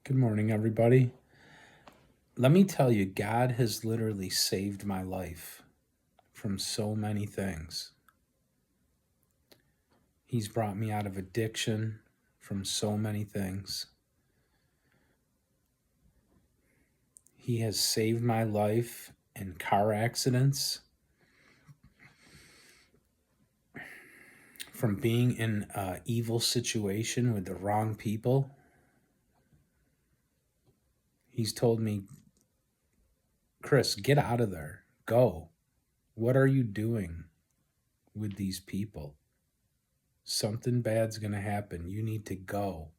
Good morning, everybody. Let me tell you, God has literally saved my life from so many things. He's brought me out of addiction from so many things. He has saved my life in car accidents, from being in an evil situation with the wrong people. He's told me, Chris, get out of there. Go. What are you doing with these people? Something bad's going to happen. You need to go.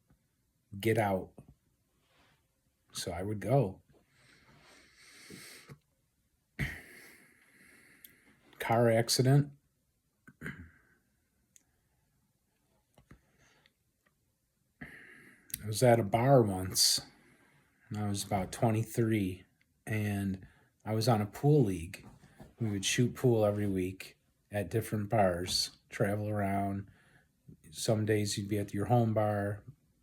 Get out. So I would go. Car accident. I was at a bar once. I was about 23, and I was on a pool league. We would shoot pool every week at different bars, travel around. Some days you'd be at your home bar.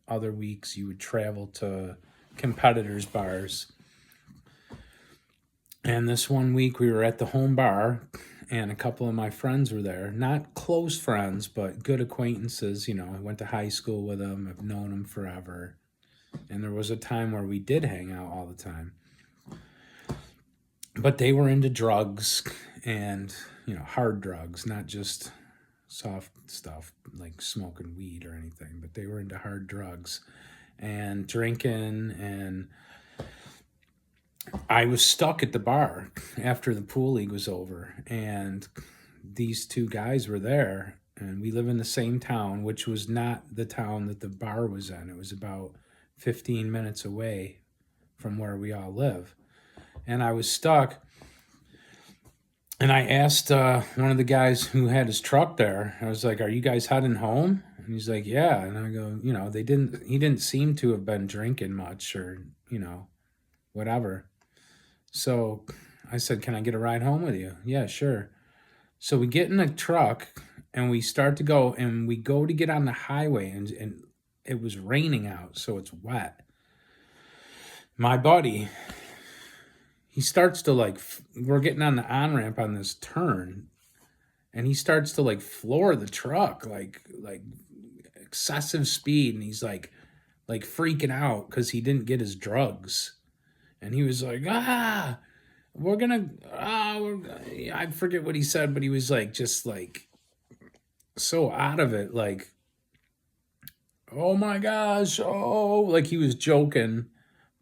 Other weeks you would travel to competitors' bars. And this one week we were at the home bar, and a couple of my friends were there. Not close friends, but good acquaintances. I went to high school with them. I've known them forever. And there was a time where we did hang out all the time. But they were into drugs and, hard drugs, not just soft stuff like smoking weed or anything, but they were into hard drugs and drinking. And I was stuck at the bar after the pool league was over, and these two guys were there, and we live in the same town, which was not the town that the bar was in. It was about 15 minutes away from where we all live. And I was stuck, and I asked one of the guys who had his truck there, I was like, are you guys heading home? And he's like, yeah. And I go, he didn't seem to have been drinking much or, whatever. So I said, can I get a ride home with you? Yeah, sure. So we get in the truck and we start to go, and we go to get on the highway, and it was raining out, so it's wet. My buddy, he starts to we're getting on the on-ramp on this turn, and he starts to floor the truck, like excessive speed, and he's like freaking out because he didn't get his drugs. And he was like, I forget what he said, but he was just so out of it, oh my gosh, he was joking,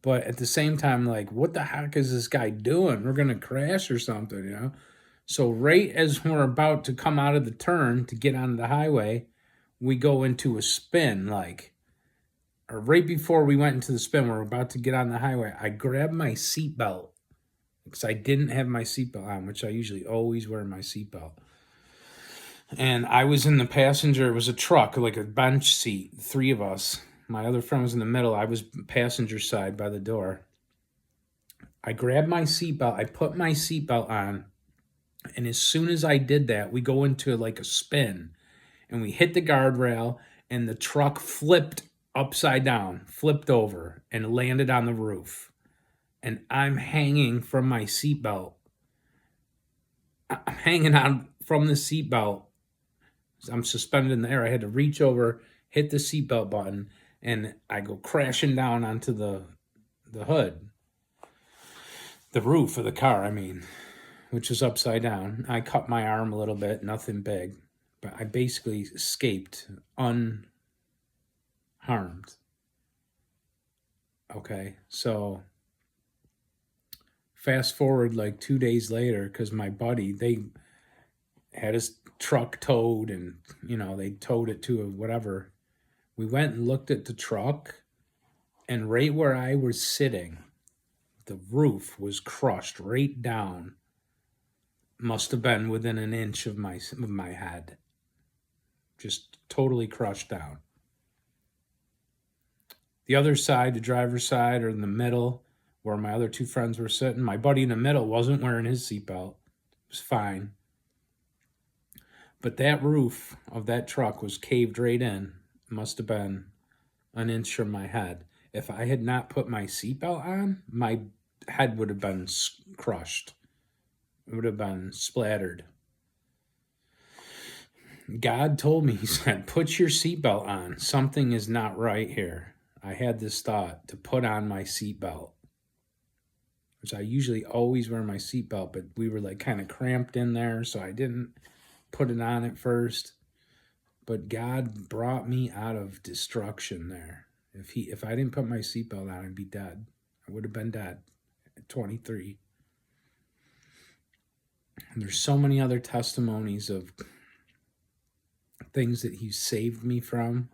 but at the same time, what the heck is this guy doing? We're going to crash or something, So right as we're about to come out of the turn to get onto the highway, we go into a spin, or right before we went into the spin, we're about to get on the highway. I grabbed my seatbelt because I didn't have my seatbelt on, which I usually always wear my seatbelt. And I was in the passenger. It was a truck, like a bench seat, three of us. My other friend was in the middle. I was passenger side by the door. I grabbed my seatbelt. I put my seatbelt on. And as soon as I did that, we go into a spin. And we hit the guardrail, and the truck flipped upside down, flipped over, and landed on the roof. And I'm hanging from my seatbelt. I'm hanging on from the seatbelt. I'm suspended in the air. I had to reach over, hit the seatbelt button, and I go crashing down onto the hood, the roof of the car, which is upside down. I cut my arm a little bit, nothing big, but I basically escaped unharmed. Okay, so fast forward 2 days later, because my buddy, they had his truck towed, and they towed it to whatever. We went and looked at the truck, and right where I was sitting, the roof was crushed right down. Must have been within an inch of my head. Just totally crushed down. The other side, the driver's side, or in the middle, where my other two friends were sitting, my buddy in the middle wasn't wearing his seatbelt. It was fine. But that roof of that truck was caved right in. It must have been an inch from my head. If I had not put my seatbelt on, my head would have been crushed. It would have been splattered. God told me, He said, put your seatbelt on. Something is not right here. I had this thought to put on my seatbelt, which I usually always wear my seatbelt, but we were like kind of cramped in there, so I didn't put it on at first. But God brought me out of destruction there. If I didn't put my seatbelt on, I'd be dead. I would have been dead at 23. And there's so many other testimonies of things that He saved me from.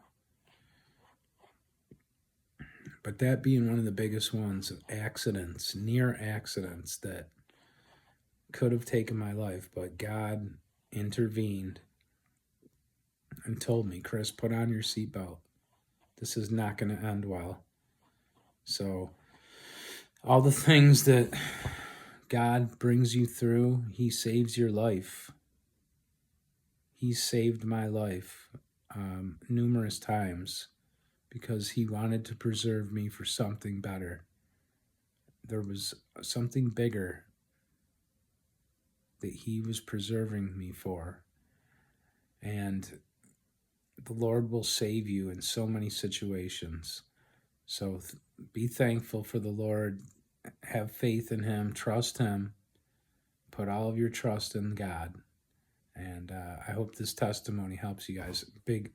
But that being one of the biggest ones, of accidents, near accidents that could have taken my life, but God intervened and told me, Chris, put on your seatbelt. This is not going to end well. So all the things that God brings you through, He saves your life. He saved my life numerous times because He wanted to preserve me for something better. There was something bigger that He was preserving me for. And the Lord will save you in so many situations. So be thankful for the Lord. Have faith in Him. Trust Him. Put all of your trust in God. And I hope this testimony helps you guys. Big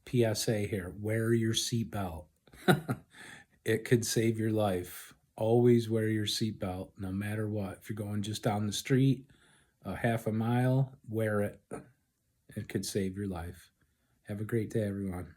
PSA here. Wear your seatbelt. It could save your life. Always wear your seatbelt, no matter what. If you're going just down the street, a half a mile, wear it. It could save your life. Have a great day, everyone.